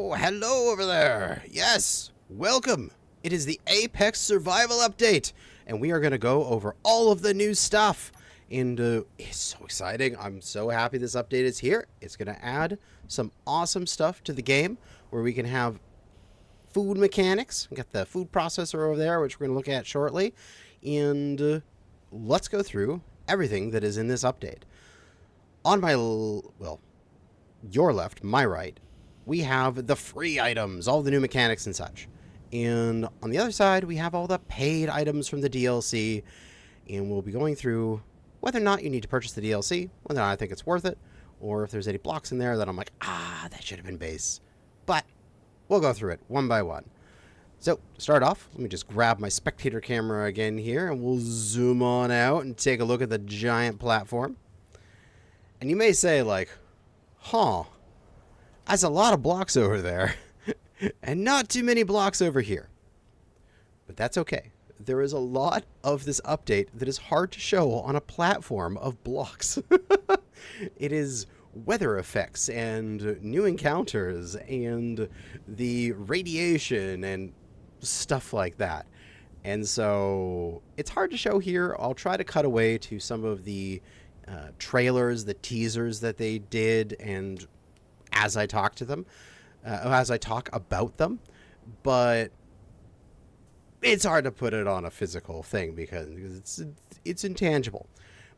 Oh, hello over there. Yes, welcome. It is the Apex Survival Update, and we are going to go over all of the new stuff. And it's so exciting. I'm so happy this update is here. It's going to add some awesome stuff to the game where we can have food mechanics. We got the food processor over there, which we're going to look at shortly. And let's go through everything that is in this update. On my, well, your left, my right, we have the free items, all the new mechanics and such. And on the other side, we have all the paid items from the DLC. And we'll be going through whether or not you need to purchase the DLC, whether or not I think it's worth it, or if there's any blocks in there that I'm like, that should have been base. But we'll go through it one by one. So, to start off, let me just grab my spectator camera again here, and we'll zoom on out and take a look at the giant platform. And you may say, like, that's a lot of blocks over there, and not too many blocks over here. But that's okay. There is a lot of this update that is hard to show on a platform of blocks. It is weather effects and new encounters and the radiation and stuff like that. And so it's hard to show here. I'll try to cut away to some of the trailers, the teasers that they did, and as I talk to them, as I talk about them, but it's hard to put it on a physical thing because it's intangible.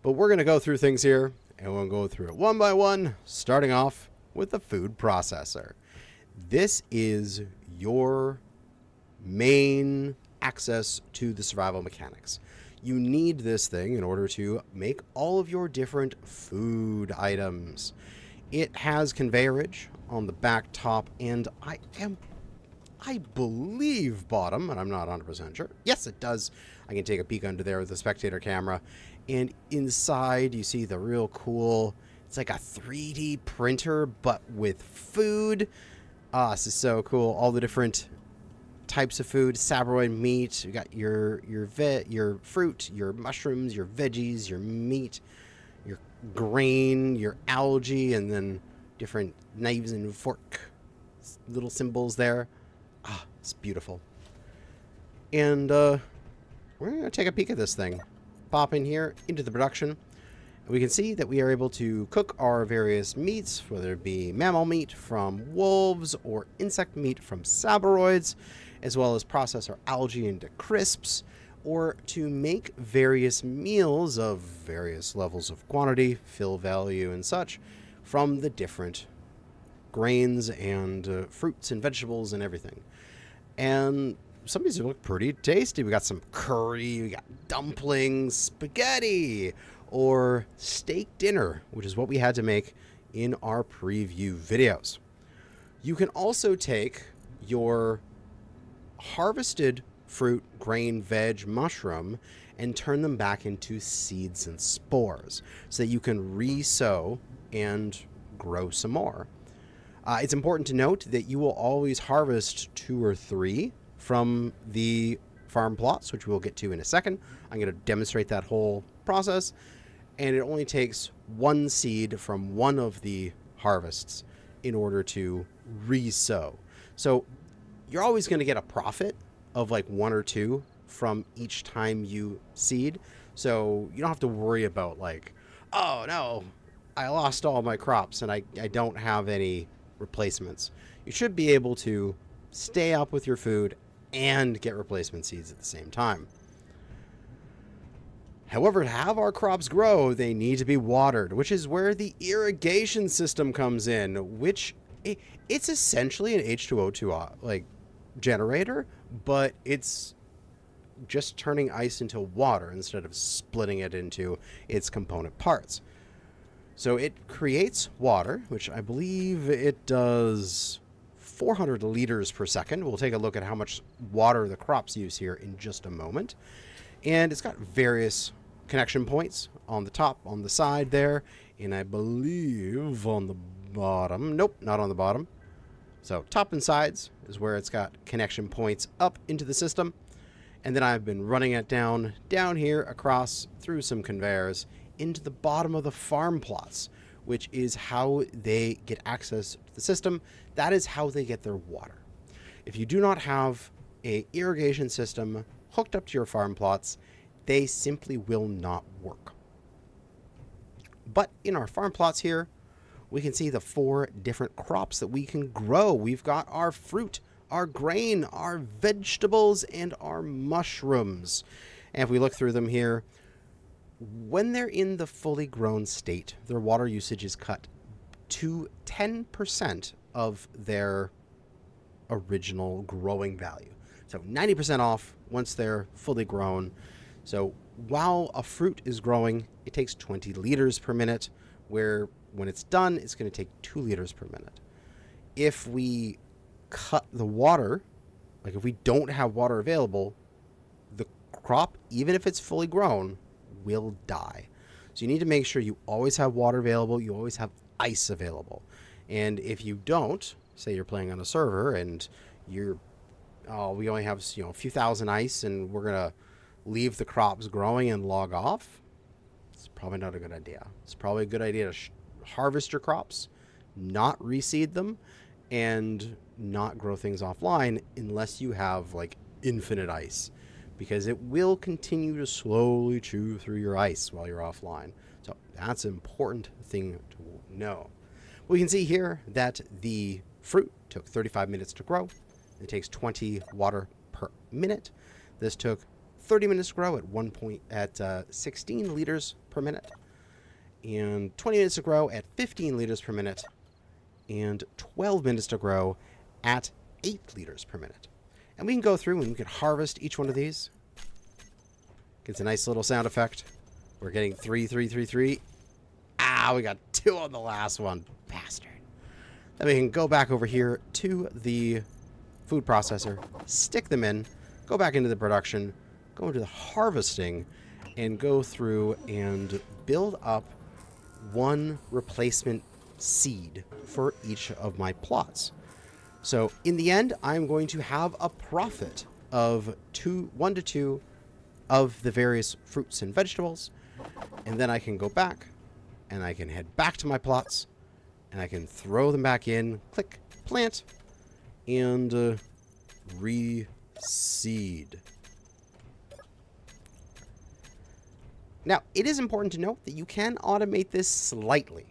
But we're going to go through things here, and we'll go through it one by one, starting off with the food processor. This is your main access to the survival mechanics. You need this thing in order to make all of your different food items. It has conveyorage on the back, top, and I believe bottom, and I'm not 100% sure. Yes, it does. I can take a peek under there with the spectator camera. And inside, you see the real cool, it's like a 3D printer, but with food. This is so cool. All the different types of food, sabroid meat. You got your fruit, your mushrooms, your veggies, your meat, your grain, your algae, and then different knives and fork little symbols there. It's beautiful. And we're going to take a peek at this thing. Pop in here into the production. We can see that we are able to cook our various meats, whether it be mammal meat from wolves or insect meat from sabroids, as well as process our algae into crisps, or to make various meals of various levels of quantity, fill value, and such from the different grains and fruits and vegetables and everything. And some of these look pretty tasty. We got some curry, we got dumplings, spaghetti, or steak dinner, which is what we had to make in our preview videos. You can also take your harvested fruit, grain, veg, mushroom, and turn them back into seeds and spores so that you can re-sow and grow some more. It's important to note that you will always harvest 2 or 3 from the farm plots, which we'll get to in a second. I'm going to demonstrate that whole process. And it only takes 1 seed from one of the harvests in order to re-sow. So you're always going to get a profit of like 1 or 2 from each time you seed. So you don't have to worry about like, oh no, I lost all my crops and I don't have any replacements. You should be able to stay up with your food and get replacement seeds at the same time. However, to have our crops grow, they need to be watered, which is where the irrigation system comes in, which it's essentially an H2O2 like generator, but it's just turning ice into water instead of splitting it into its component parts. So it creates water, which I believe it does 400 liters per second. We'll take a look at how much water the crops use here in just a moment. And it's got various connection points on the top, on the side there, and I believe on the bottom. Nope, not on the bottom. So top and sides is where it's got connection points up into the system. And then I've been running it down here across through some conveyors into the bottom of the farm plots, which is how they get access to the system. That is how they get their water. If you do not have an irrigation system hooked up to your farm plots, they simply will not work. But in our farm plots here, we can see the 4 different crops that we can grow. We've got our fruit, our grain, our vegetables, and our mushrooms. And if we look through them here, when they're in the fully grown state, their water usage is cut to 10% of their original growing value. So 90% off once they're fully grown. So while a fruit is growing, it takes 20 liters per minute, where when it's done, it's going to take 2 liters per minute. If we cut the water, like if we don't have water available, the crop, even if it's fully grown, will die. So you need to make sure you always have water available, you always have ice available. And if you don't, say you're playing on a server and we only have a few thousand ice and we're going to leave the crops growing and log off, it's probably not a good idea. It's probably a good idea to harvest your crops, not reseed them, and not grow things offline unless you have like infinite ice, because it will continue to slowly chew through your ice while you're offline. So that's an important thing to know. We can see here that the fruit took 35 minutes to grow. It takes 20 water per minute. This took 30 minutes to grow at 16 liters per minute, and 20 minutes to grow at 15 liters per minute, and 12 minutes to grow at 8 liters per minute. And we can go through and we can harvest each one of these. Gets a nice little sound effect. We're getting 3, 3, 3, 3. Ah, we got 2 on the last one. Bastard. Then we can go back over here to the food processor, stick them in, go back into the production, go into the harvesting, and go through and build up 1 replacement seed for each of my plots. So in the end, I'm going to have a profit of 1 to 2 of the various fruits and vegetables, and then I can go back and I can head back to my plots and I can throw them back in, click plant, and reseed. Now, it is important to note that you can automate this slightly.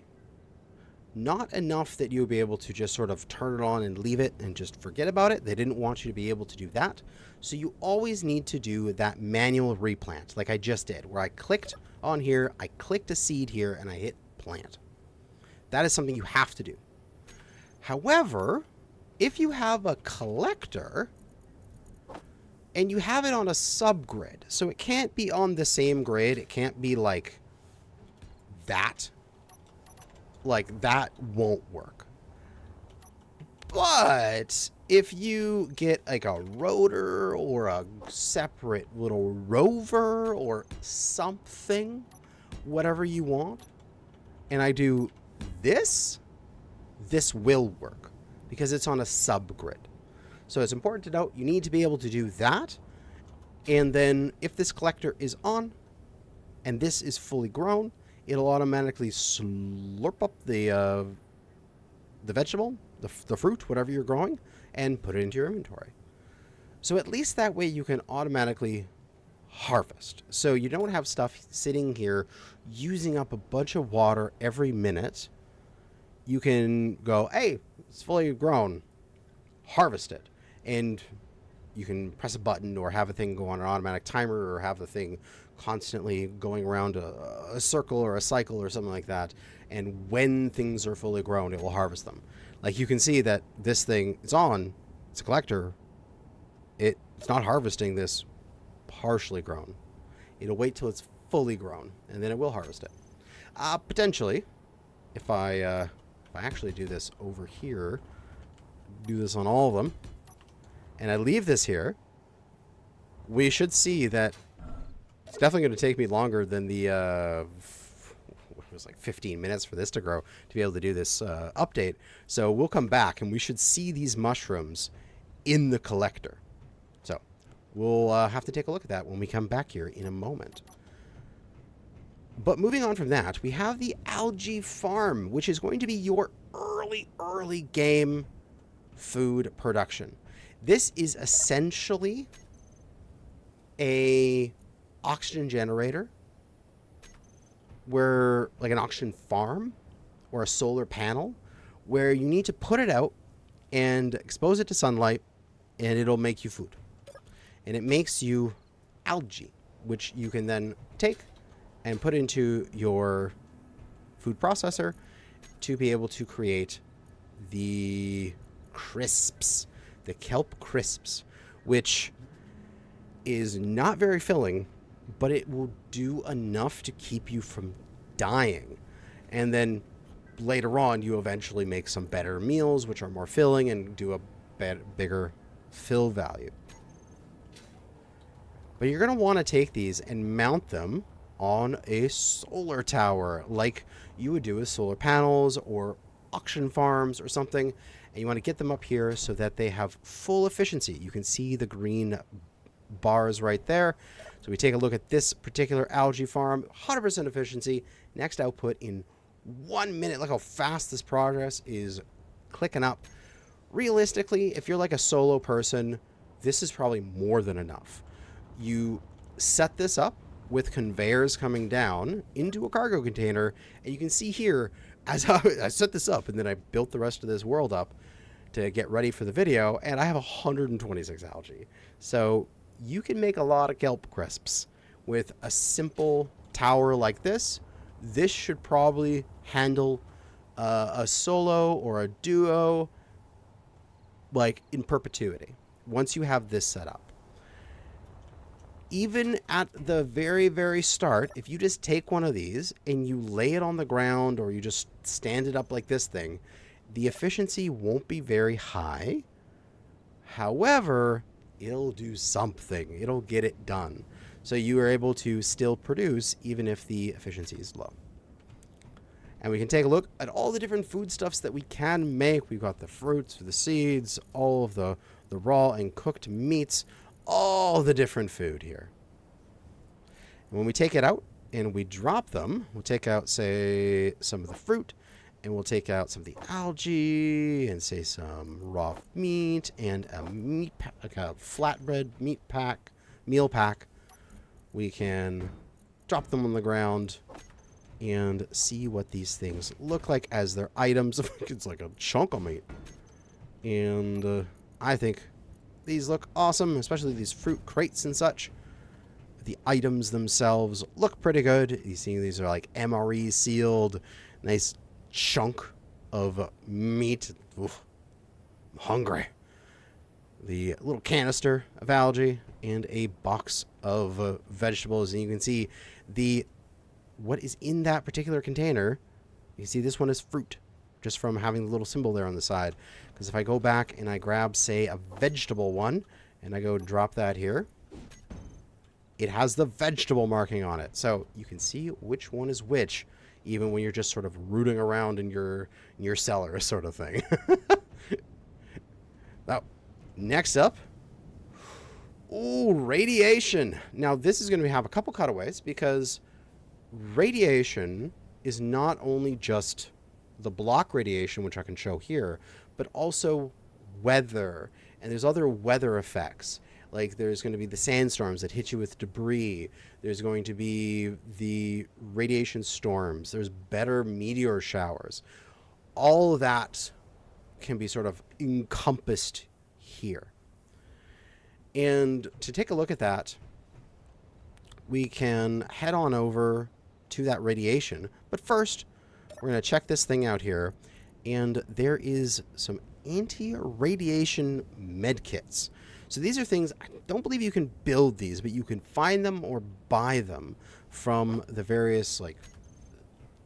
Not enough that you'll be able to just sort of turn it on and leave it and just forget about it. They didn't want you to be able to do that. So you always need to do that manual replant like I just did, where I clicked on here, I clicked a seed here, and I hit plant. That is something you have to do. However, if you have a collector and you have it on a subgrid, so it can't be on the same grid, it can't be like that. Like, that won't work. But if you get like a rotor or a separate little rover or something, whatever you want, and I do this will work because it's on a subgrid. So it's important to note you need to be able to do that. And then if this collector is on and this is fully grown, it'll automatically slurp up the vegetable, the fruit, whatever you're growing, and put it into your inventory. So at least that way you can automatically harvest. So you don't have stuff sitting here using up a bunch of water every minute. You can go, hey, it's fully grown, harvest it. And you can press a button or have a thing go on an automatic timer or have the thing constantly going around a circle or a cycle or something like that. And when things are fully grown, it will harvest them. Like you can see that this thing is on, it's a collector. It's not harvesting this partially grown. It'll wait till it's fully grown and then it will harvest it. Potentially, if I actually do this over here, do this on all of them, and I leave this here, we should see that it's definitely going to take me longer than the, it was like 15 minutes for this to grow to be able to do this update. So we'll come back and we should see these mushrooms in the collector. So we'll have to take a look at that when we come back here in a moment. But moving on from that, we have the algae farm, which is going to be your early game food production. This is essentially a oxygen generator, where like an oxygen farm or a solar panel, where you need to put it out and expose it to sunlight, and it'll make you food. And it makes you algae, which you can then take and put into your food processor to be able to create the crisps, the kelp crisps, which is not very filling, but it will do enough to keep you from dying. And then later on, you eventually make some better meals, which are more filling and do a bigger fill value. But you're going to want to take these and mount them on a solar tower, like you would do with solar panels or auction farms or something. And you want to get them up here so that they have full efficiency. You can see the green bars right there. So we take a look at this particular algae farm, 100% efficiency, next output in 1 minute. Look how fast this progress is clicking up. Realistically, if you're like a solo person, this is probably more than enough. You set this up with conveyors coming down into a cargo container, and you can see here, as I set this up and then I built the rest of this world up to get ready for the video, and I have 126 algae. So you can make a lot of kelp crisps with a simple tower like this. This should probably handle a solo or a duo like in perpetuity once you have this set up. Even at the very start, if you just take one of these and you lay it on the ground or you just stand it up like this thing, the efficiency won't be very high. However, it'll do something. It'll get it done. So you are able to still produce even if the efficiency is low. And we can take a look at all the different foodstuffs that we can make. We've got the fruits, the seeds, all of the raw and cooked meats, all the different food here. And when we take it out and we drop them, we'll take out, say, some of the fruit, and we'll take out some of the algae, and say some raw meat, and a meat pack, like a flatbread meal pack. We can drop them on the ground and see what these things look like as their items. It's like a chunk of meat. And I think these look awesome, especially these fruit crates and such. The items themselves look pretty good. You see these are like MRE sealed, nice chunk of meat. Oof, I'm hungry. The little canister of algae and a box of vegetables. And you can see what is in that particular container. You see this one is fruit, just from having the little symbol there on the side. Because if I go back and I grab, say, a vegetable one, and I go drop that here, it has the vegetable marking on it. So you can see which one is which, even when you're just sort of rooting around in your cellar sort of thing. Now, next up, radiation. Now, this is going to have a couple cutaways, because radiation is not only just the block radiation, which I can show here, but also weather. And there's other weather effects. Like there's going to be the sandstorms that hit you with debris. There's going to be the radiation storms. There's better meteor showers. All of that can be sort of encompassed here. And to take a look at that, we can head on over to that radiation. But first, we're going to check this thing out here. And there is some anti-radiation med kits. So these are things, I don't believe you can build these, but you can find them or buy them from the various like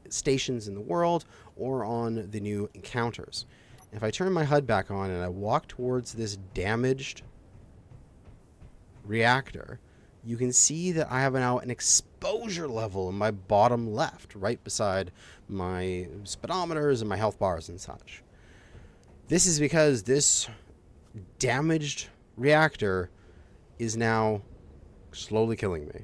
stations in the world or on the new encounters. If I turn my HUD back on and I walk towards this damaged reactor, you can see that I have now an exposure level in my bottom left, right beside my speedometers and my health bars and such. This is because this damaged reactor is now slowly killing me.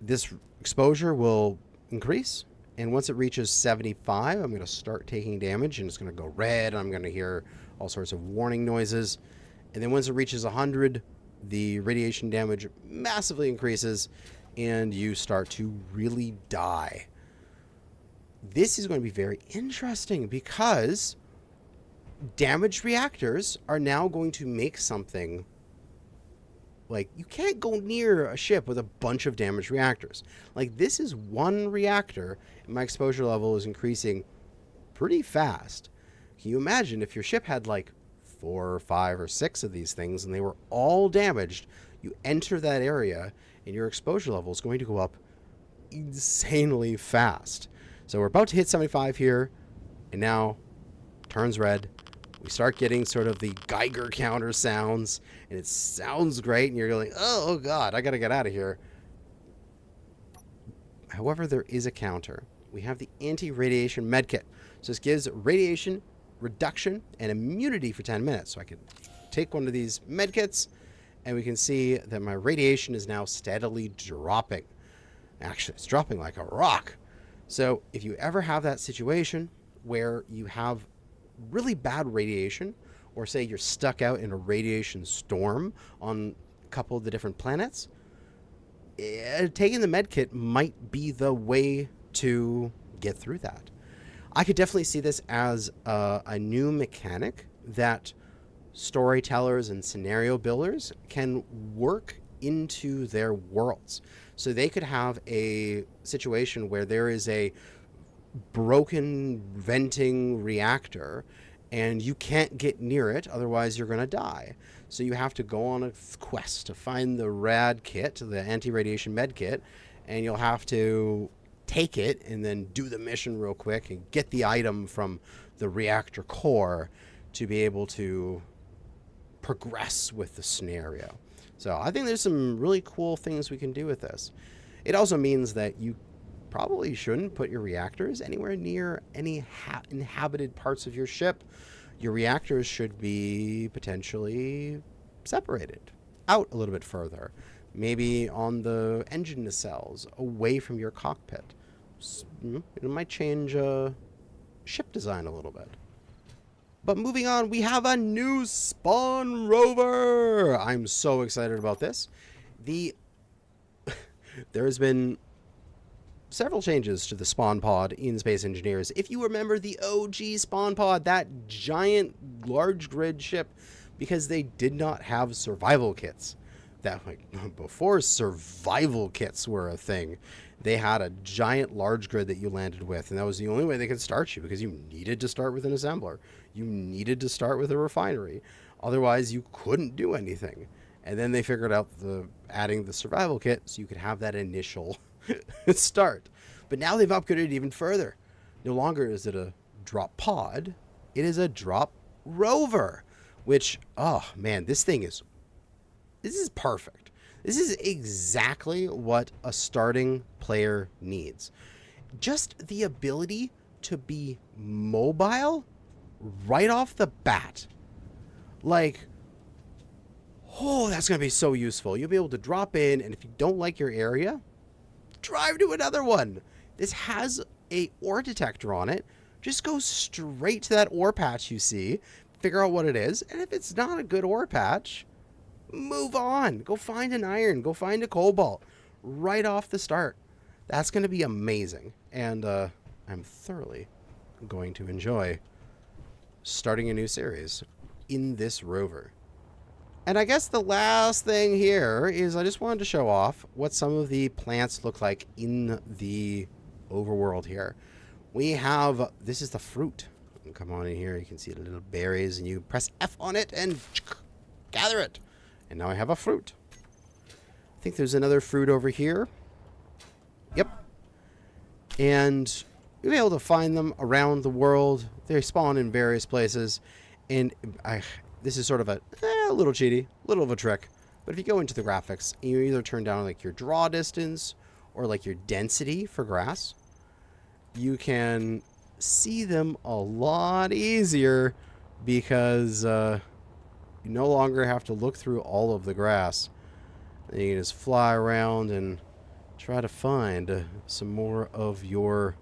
This exposure will increase. And once it reaches 75, I'm going to start taking damage, and it's going to go red. I'm going to hear all sorts of warning noises. And then once it reaches 100, the radiation damage massively increases, and you start to really die. This is going to be very interesting because damaged reactors are now going to make something like you can't go near a ship with a bunch of damaged reactors. Like, this is one reactor, and my exposure level is increasing pretty fast. Can you imagine if your ship had like 4 or 5 or 6 of these things and they were all damaged? You enter that area and your exposure level is going to go up insanely fast. So we're about to hit 75 here, and now turns red. We start getting sort of the Geiger counter sounds, and it sounds great, and you're going, oh God, I gotta get out of here. However, there is a counter. We have the anti-radiation medkit. So this gives radiation reduction and immunity for 10 minutes. So I can take one of these medkits, and we can see that my radiation is now steadily dropping. Actually, it's dropping like a rock. So if you ever have that situation where you have really bad radiation, or say you're stuck out in a radiation storm on a couple of the different planets, taking the medkit might be the way to get through that. I could definitely see this as a new mechanic that storytellers and scenario builders can work into their worlds. So they could have a situation where there is a broken venting reactor and you can't get near it, otherwise you're going to die. So you have to go on a quest to find the rad kit, the anti-radiation med kit, and you'll have to take it and then do the mission real quick and get the item from the reactor core to be able to progress with the scenario. So I think there's some really cool things we can do with this. It also means that you probably shouldn't put your reactors anywhere near any inhabited parts of your ship. Your reactors should be potentially separated out a little bit further. Maybe on the engine nacelles, away from your cockpit. It might change ship design a little bit. But moving on, we have a new spawn rover. I'm so excited about this. There has been several changes to the spawn pod in Space Engineers. If you remember the OG spawn pod, that giant large grid ship, because they did not have survival kits. That, like, before survival kits were a thing, they had a giant large grid that you landed with, and that was the only way they could start you, because you needed to start with an assembler. You needed to start with a refinery. Otherwise, you couldn't do anything. And then they figured out adding the survival kit so you could have that initial start. But now they've upgraded even further. No longer is it a drop pod, it is a drop rover, which, oh man, this is perfect. This is exactly what a starting player needs. Just the ability to be mobile right off the bat. Like, oh, that's going to be so useful. You'll be able to drop in, and if you don't like your area, drive to another one. This has a ore detector on it. Just go straight to that ore patch you see, figure out what it is, and if it's not a good ore patch, move on. Go find an iron. Go find a cobalt right off the start. That's going to be amazing. And I'm thoroughly going to enjoy starting a new series in this rover. And I guess the last thing here is I just wanted to show off what some of the plants look like in the overworld here. We have, this is the fruit. Come on in here. You can see the little berries, and you press F on it and gather it. And now I have a fruit. I think there's another fruit over here. Yep. And you'll be able to find them around the world. They spawn in various places. And this is sort of a little cheaty, little of a trick. But if you go into the graphics, you either turn down like your draw distance or like your density for grass, you can see them a lot easier because you no longer have to look through all of the grass. And you can just fly around and try to find some more of your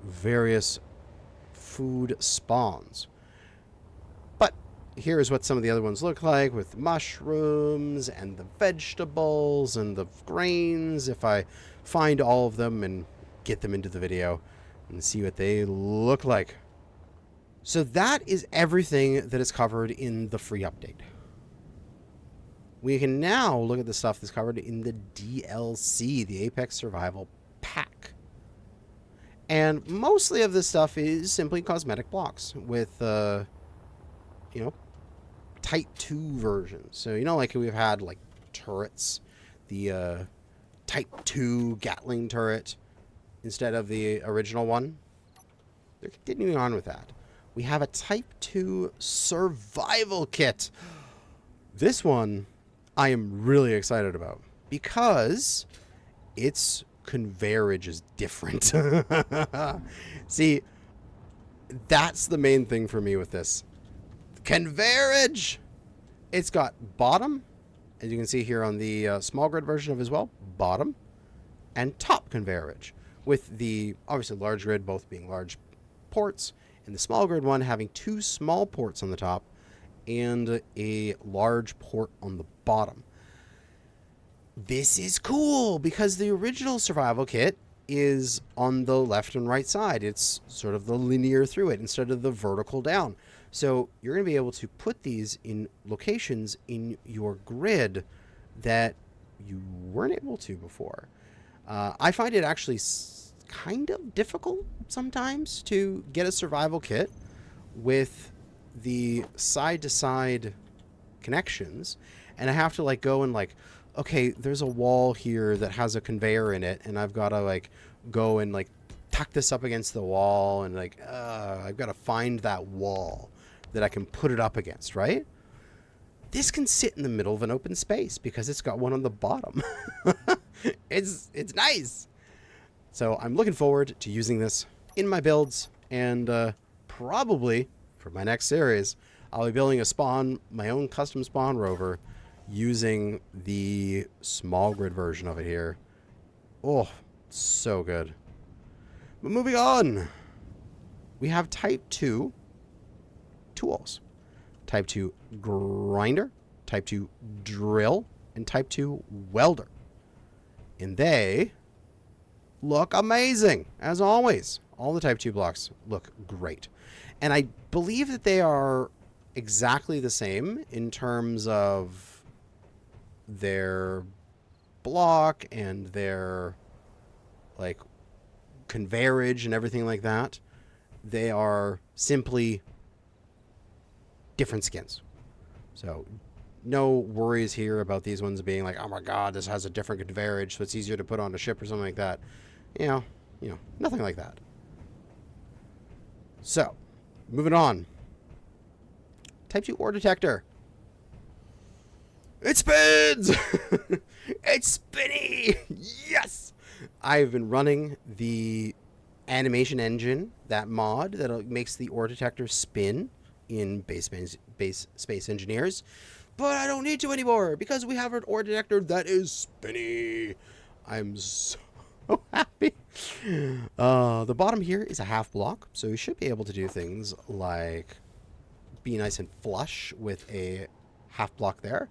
various food spawns. But here's what some of the other ones look like, with mushrooms and the vegetables and the grains, if I find all of them and get them into the video and see what they look like. So that is everything that is covered in the free update. We can now look at the stuff that's covered in the DLC, the Apex Survival Pack. And mostly of this stuff is simply cosmetic blocks with, you know, Type 2 versions. So, you know, like we've had, like, turrets, the Type 2 Gatling turret instead of the original one. They're continuing on with that. We have a Type 2 survival kit. This one I am really excited about because its conveyorage is different. See, that's the main thing for me with this. Conveyorage! It's got bottom, as you can see here on the small grid version of it as well, bottom and top conveyorage, with the obviously large grid both being large ports, and the small grid one having 2 small ports on the top and a large port on the bottom. This is cool because the original survival kit is on the left and right side. It's sort of the linear through it instead of the vertical down. So you're going to be able to put these in locations in your grid that you weren't able to before. I find it actually kind of difficult sometimes to get a survival kit with the side-to-side connections, and I have to like go and like, okay, there's a wall here that has a conveyor in it, and I've got to like go and like tuck this up against the wall, and like I've got to find that wall that I can put it up against, right? This can sit in the middle of an open space because it's got one on the bottom. It's nice. So I'm looking forward to using this in my builds, and probably for my next series, I'll be building a spawn, my own custom spawn rover, using the small grid version of it here. Oh, so good. But moving on, we have Type 2 tools. Type 2 grinder, Type 2 drill, and Type 2 welder. And they look amazing, as always. All the Type 2 blocks look great. And I believe that they are exactly the same in terms of their block and their like conveyorage and everything like that. They are simply different skins. So no worries here about these ones being like, oh my god, this has a different conveyorage, so it's easier to put on a ship or something like that. You know, nothing like that. So, moving on. Type 2 ore detector. It spins! It's spinny! Yes! I've been running the animation engine, that mod that makes the ore detector spin in Base Space Engineers, but I don't need to anymore because we have an ore detector that is spinny. I'm so happy. The bottom here is a half block, so you should be able to do things like be nice and flush with a half block there.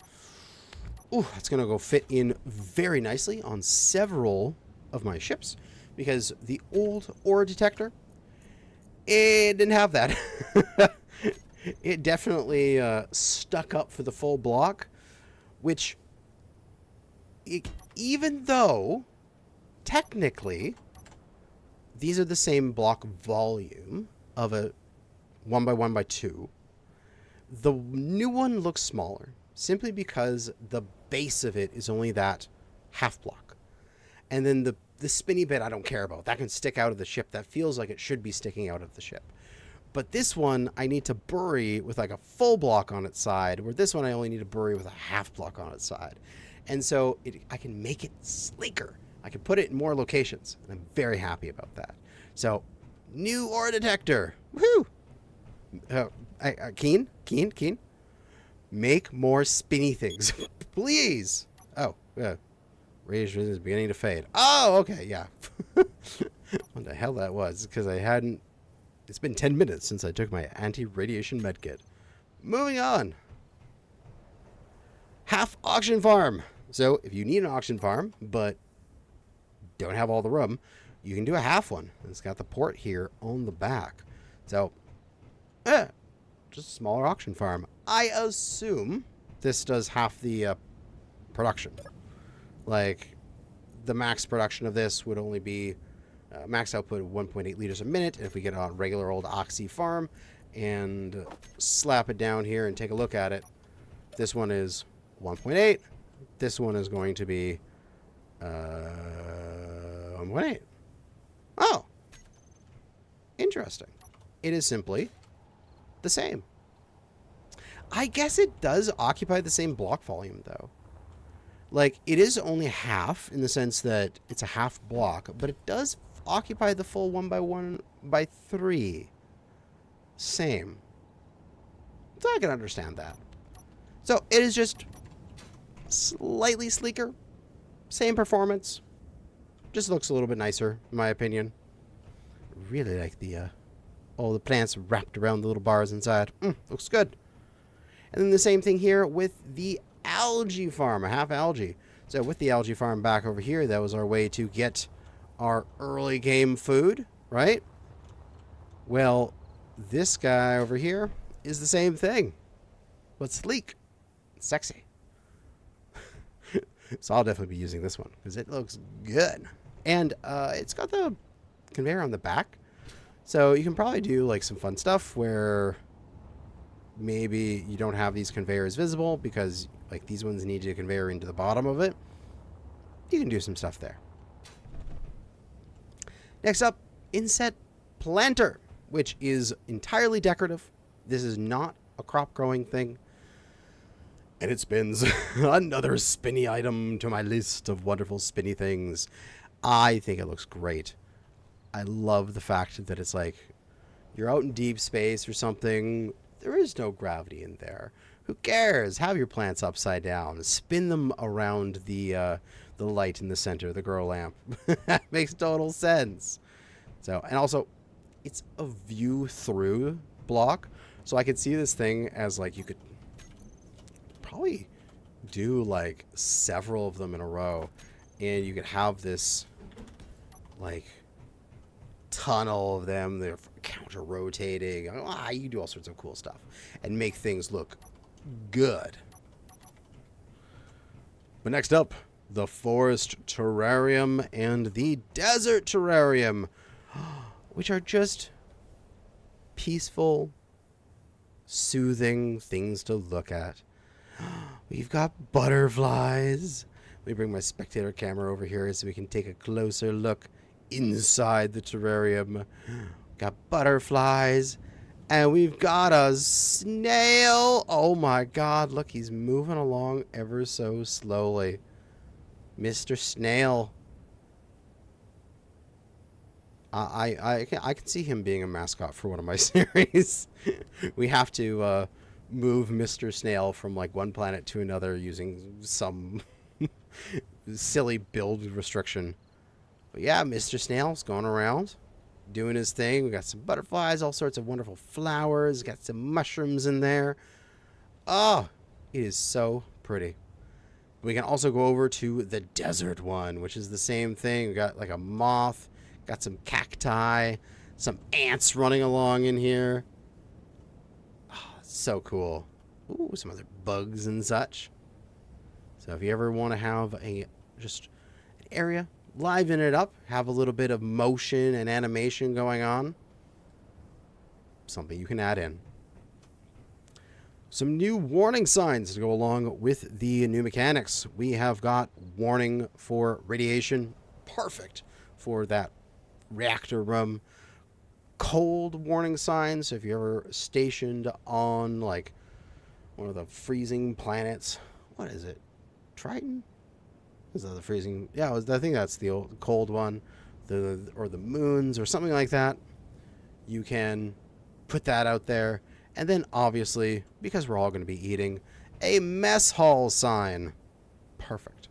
Ooh, that's going to go fit in very nicely on several of my ships because the old ore detector, it didn't have that. It definitely stuck up for the full block, which even though technically these are the same block volume of a 1x1x2, the new one looks smaller simply because the base of it is only that half block. And then the spinny bit I don't care about. That can stick out of the ship. That feels like it should be sticking out of the ship. But this one, I need to bury with like a full block on its side, where this one I only need to bury with a half block on its side. And so I can make it sleeker. I can put it in more locations, and I'm very happy about that. So, new ore detector. Woohoo! Keen? Make more spinny things. Please! Oh, Radiation is beginning to fade. Oh, okay, yeah. What the hell that was? Because I hadn't... It's been 10 minutes since I took my anti-radiation medkit. Moving on. Half auction farm. So if you need an auction farm, but don't have all the room, you can do a half one. It's got the port here on the back. So, just a smaller auction farm. I assume this does half the production. Like, the max production of this would only be max output of 1.8 liters a minute. And if we get on regular old Oxy farm and slap it down here and take a look at it, this one is 1.8. This one is going to be 1.8. Oh, interesting. It is simply the same. I guess it does occupy the same block volume, though. Like, it is only half in the sense that it's a half block, but it does occupy the full 1x1x3. Same. So I can understand that. So it is just slightly sleeker. Same performance. Just looks a little bit nicer, in my opinion. Really like the all the plants wrapped around the little bars inside. Looks good. And then the same thing here with the algae farm, a half algae. So with the algae farm back over here, that was our way to get our early game food, right? Well, this guy over here is the same thing, but sleek, sexy. So I'll definitely be using this one because it looks good. And it's got the conveyor on the back. So you can probably do like some fun stuff where maybe you don't have these conveyors visible because like these ones need to conveyor into the bottom of it. You can do some stuff there. Next up, inset planter, which is entirely decorative. This is not a crop growing thing. And it spins another spinny item to my list of wonderful spinny things. I think it looks great. I love the fact that it's like you're out in deep space or something. There is no gravity in there. Who cares? Have your plants upside down. Spin them around the light in the center, the grow lamp. That makes total sense. So, and also, it's a view through block. So I could see this thing as like you could probably do like several of them in a row. And you could have this like tunnel of them. They're counter rotating. You can do all sorts of cool stuff and make things look good. But next up, the forest terrarium and the desert terrarium, which are just peaceful, soothing things to look at. We've got butterflies. Let me bring my spectator camera over here so we can take a closer look inside the terrarium. Got butterflies. And we've got a snail. Oh my god, look, he's moving along ever so slowly. Mr. Snail. I can see him being a mascot for one of my series. We have to move Mr. Snail from like one planet to another using some silly build restriction. But yeah, Mr. Snail's going around doing his thing. We got some butterflies, all sorts of wonderful flowers, got some mushrooms in there. Oh, it is so pretty. We can also go over to the desert one, which is the same thing. We got like a moth, got some cacti, some ants running along in here. Oh, so cool. Ooh, some other bugs and such. So if you ever want to have just an area, liven it up, have a little bit of motion and animation going on, something you can add in. Some new warning signs to go along with the new mechanics. We have got warning for radiation, perfect for that reactor room. Cold warning signs, so if you're ever stationed on like one of the freezing planets. What is it? Triton? Is that the freezing? Yeah, I think that's the old cold one, or the moons or something like that. You can put that out there, and then obviously because we're all going to be eating, a mess hall sign. Perfect.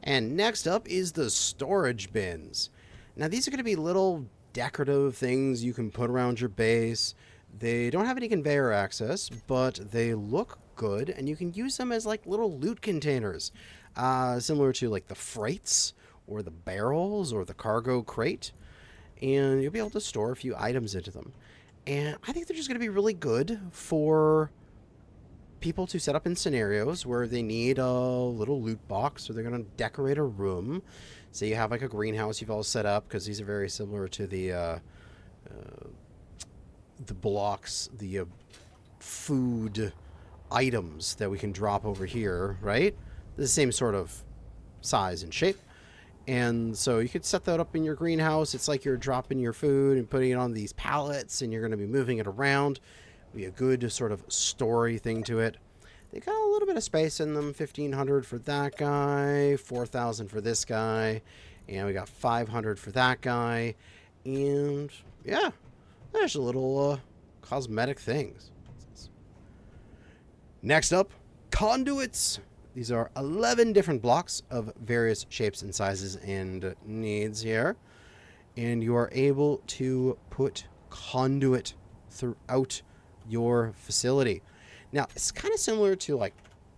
And next up is the storage bins. Now these are going to be little decorative things you can put around your base. They don't have any conveyor access, but they look good, and you can use them as like little loot containers, similar to like the freights or the barrels or the cargo crate. And you'll be able to store a few items into them. And I think they're just going to be really good for people to set up in scenarios where they need a little loot box, or they're going to decorate a room. Say you have like a greenhouse you've all set up, because these are very similar to the blocks, the food items that we can drop over here, right? The same sort of size and shape. And so you could set that up in your greenhouse. It's like you're dropping your food and putting it on these pallets, and you're going to be moving it around. Be a good sort of story thing to it. They got a little bit of space in them. 1,500 for that guy, 4,000 for this guy, and we got 500 for that guy. And yeah, there's a little cosmetic things. Next up, conduits. These are 11 different blocks of various shapes and sizes and needs here. And you are able to put conduit throughout your facility. Now, it's kind of similar to like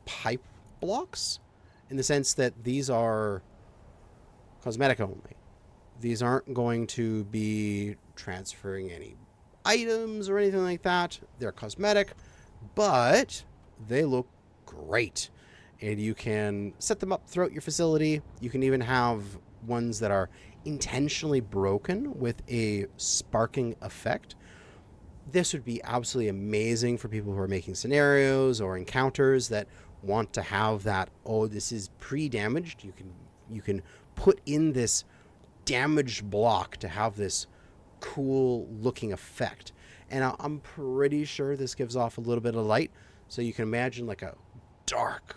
pipe blocks in the sense that these are cosmetic only. These aren't going to be transferring any items or anything like that. They're cosmetic, but they look great. And you can set them up throughout your facility. You can even have ones that are intentionally broken with a sparking effect. This would be absolutely amazing for people who are making scenarios or encounters that want to have that, oh, this is pre-damaged. You can put in this damaged block to have this cool looking effect. And I'm pretty sure this gives off a little bit of light. So you can imagine like a dark,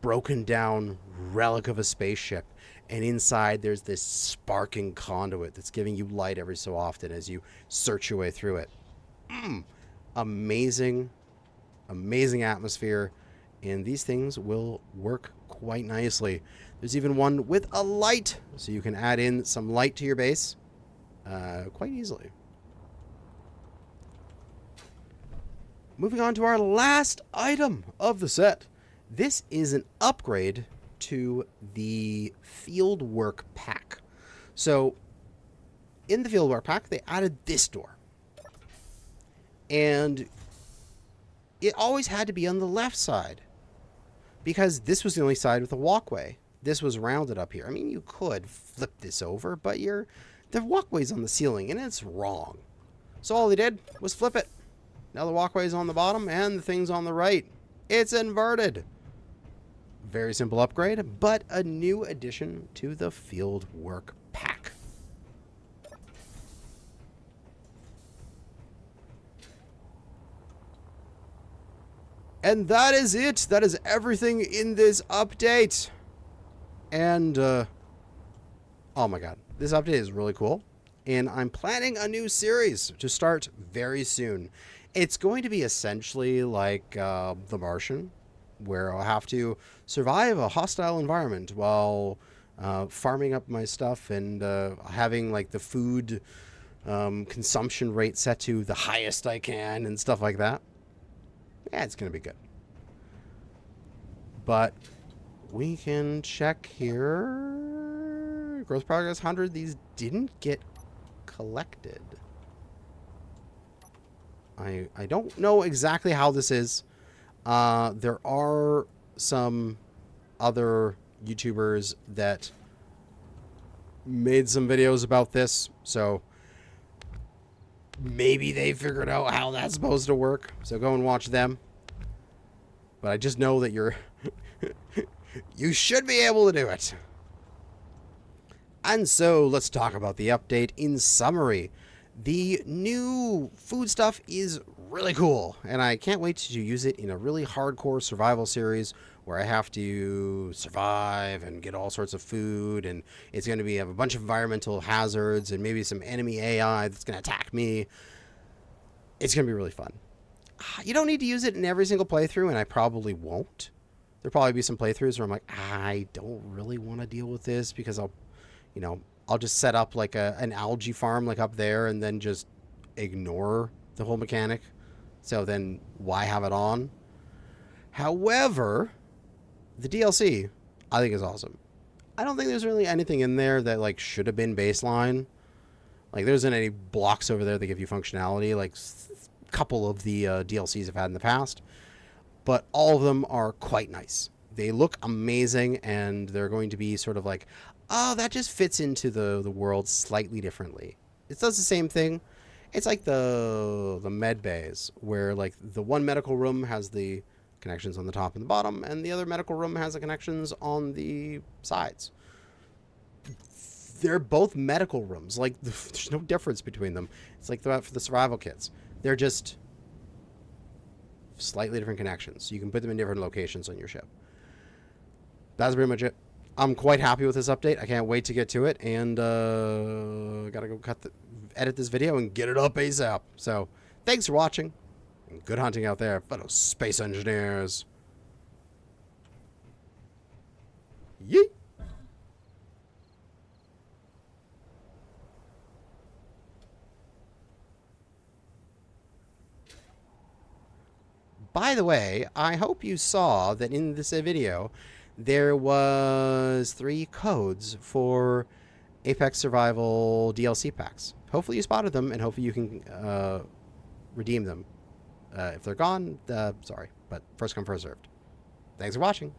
broken down relic of a spaceship, and inside there's this sparking conduit that's giving you light every so often as you search your way through it. Amazing atmosphere, and these things will work quite nicely. There's even one with a light, so you can add in some light to your base quite easily. Moving on to our last item of the set. This is an upgrade to the Fieldwork Pack. So, in the Fieldwork Pack, they added this door. And it always had to be on the left side, because this was the only side with a walkway. This was rounded up here. I mean, you could flip this over, but the walkway's on the ceiling, and it's wrong. So all they did was flip it. Now the walkway's on the bottom, and the thing's on the right. It's inverted. Very simple upgrade, but a new addition to the Fieldwork Pack. And that is it. That is everything in this update. And, oh my god, this update is really cool. And I'm planning a new series to start very soon. It's going to be essentially like The Martian, where I'll have to survive a hostile environment while farming up my stuff and having like the food consumption rate set to the highest I can and stuff like that. Yeah, it's going to be good. But we can check here. Growth progress 100. These didn't get collected. I don't know exactly how this is. There are some other YouTubers that made some videos about this, so maybe they figured out how that's supposed to work. So go and watch them. But I just know that you should be able to do it. And so let's talk about the update in summary. The new food stuff is really cool, and I can't wait to use it in a really hardcore survival series where I have to survive and get all sorts of food, and it's going to have a bunch of environmental hazards and maybe some enemy AI that's going to attack me. It's going to be really fun. You don't need to use it in every single playthrough, and I probably won't. There'll probably be some playthroughs where I'm like, I don't really want to deal with this because I'll just set up like an algae farm like up there and then just ignore the whole mechanic. So then why have it on? However, the DLC I think is awesome. I don't think there's really anything in there that like should have been baseline. Like there isn't any blocks over there that give you functionality like a couple of the DLCs I've had in the past. But all of them are quite nice. They look amazing, and they're going to be sort of like, oh, that just fits into the world slightly differently. It does the same thing. It's like the med bays, where like the one medical room has the connections on the top and the bottom, and the other medical room has the connections on the sides. They're both medical rooms. Like there's no difference between them. It's like for the survival kits. They're just slightly different connections. You can put them in different locations on your ship. That's pretty much it. I'm quite happy with this update. I can't wait to get to it, and gotta go edit this video and get it up ASAP. So thanks for watching, and good hunting out there, fellow space engineers. Yeet. By the way, I hope you saw that in this video, there was 3 codes for Apex Survival DLC packs. Hopefully you spotted them, and hopefully you can redeem them. If they're gone, sorry, but first come, first served. Thanks for watching.